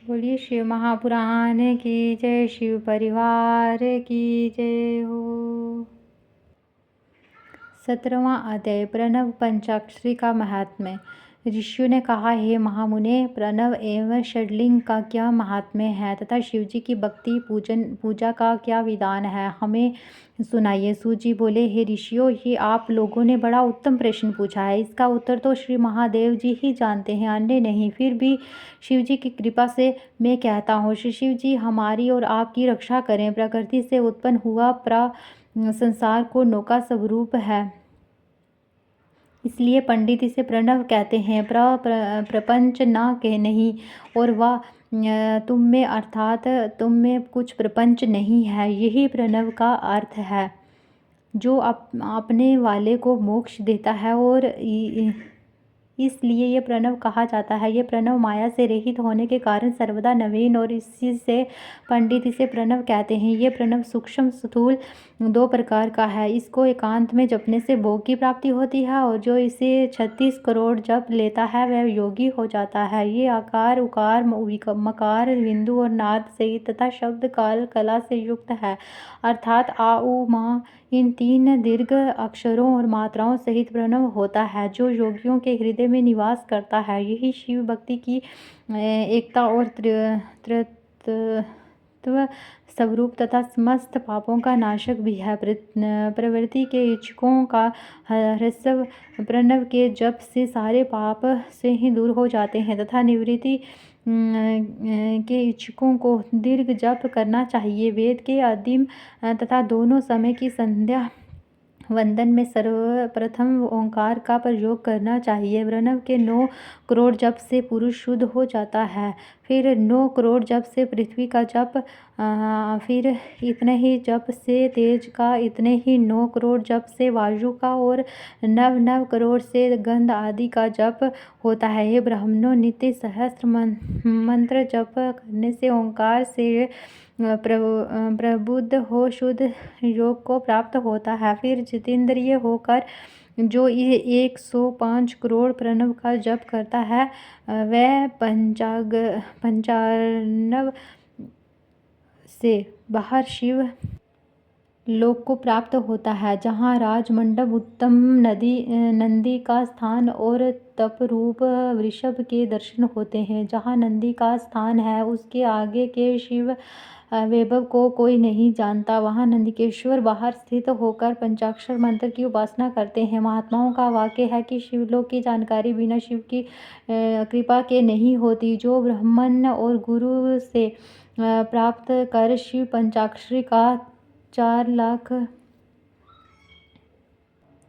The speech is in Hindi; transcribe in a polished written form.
बोलिए शिव महापुराण की जय, शिव परिवार की जय हो। 17वां अध्याय प्रणव पंचाक्षरी का महात्म्य। ऋषियों ने कहा, हे महामुने, प्रणव एवं षडलिंग का क्या महात्म्य है तथा शिवजी की भक्ति पूजा का क्या विधान है, हमें सुनाइए। सूत बोले, हे ऋषियों, ये आप लोगों ने बड़ा उत्तम प्रश्न पूछा है। इसका उत्तर तो श्री महादेव जी ही जानते हैं, अन्य नहीं। फिर भी शिवजी की कृपा से मैं कहता हूँ, श्री शिव जी हमारी और आपकी रक्षा करें। प्रकृति से उत्पन्न हुआ संसार को नौका स्वरूप है, इसलिए पंडित इसे प्रणव कहते हैं। प्रपंच ना कह नहीं, और वह तुम में अर्थात तुम में कुछ प्रपंच नहीं है, यही प्रणव का अर्थ है। जो अपने वाले को मोक्ष देता है और इसलिए ये प्रणव कहा जाता है। ये प्रणव माया से रहित होने के कारण सर्वदा नवीन, और इसी से पंडित इसे प्रणव कहते हैं। ये प्रणव सूक्ष्म स्थूल दो प्रकार का है। इसको एकांत में जपने से भोग की प्राप्ति होती है, और जो इसे 36 करोड़ जप लेता है वह योगी हो जाता है। ये आकार, उकार, मकार, बिंदु और नाद सहित तथा शब्द काल कला से युक्त है, अर्थात आ उ मा इन 3 दीर्घ अक्षरों और मात्राओं सहित प्रणव होता है, जो योगियों के हृदय में निवास करता है। यही शिव भक्ति की एकता और तृत्व स्वरूप तथा समस्त पापों का नाशक भी है। प्रवृत्ति के इच्छुकों का ह्रस्व प्रणव के जप से सारे पाप से ही दूर हो जाते हैं, तथा निवृत्ति के इच्छुकों को दीर्घ जप करना चाहिए। वेद के आदिम तथा दोनों समय की संध्या वंदन में सर्वप्रथम ओंकार का प्रयोग करना चाहिए। प्रणव के 9 करोड़ जप से पुरुष शुद्ध हो जाता है, फिर 9 करोड़ जप से पृथ्वी का जप, फिर इतने ही जप से तेज का, इतने ही 9 करोड़ जप से वायु का, और 9 करोड़ से गंध आदि का जप होता है। ये ब्राह्मणों, नित्य सहस्त्र मंत्र जप करने से ओंकार से प्रबुद्ध हो शुद्ध योग को प्राप्त होता है। फिर जितेंद्रिय होकर जो 105 करोड़ प्रणव का जप करता है वह पंचानव से बाहर शिव लोक को प्राप्त होता है, जहाँ राजमंडप, उत्तम नंदी का स्थान और तप रूप वृषभ के दर्शन होते हैं। जहाँ नंदी का स्थान है उसके आगे के शिव वैभव को कोई नहीं जानता। वहाँ नंदिकेश्वर बाहर स्थित होकर पंचाक्षर मंत्र की उपासना करते हैं। महात्माओं का वाक्य है कि शिवलोक की जानकारी बिना शिव की कृपा के नहीं होती। जो ब्राह्मण और गुरु से प्राप्त कर शिव पंचाक्षरी का 4 लाख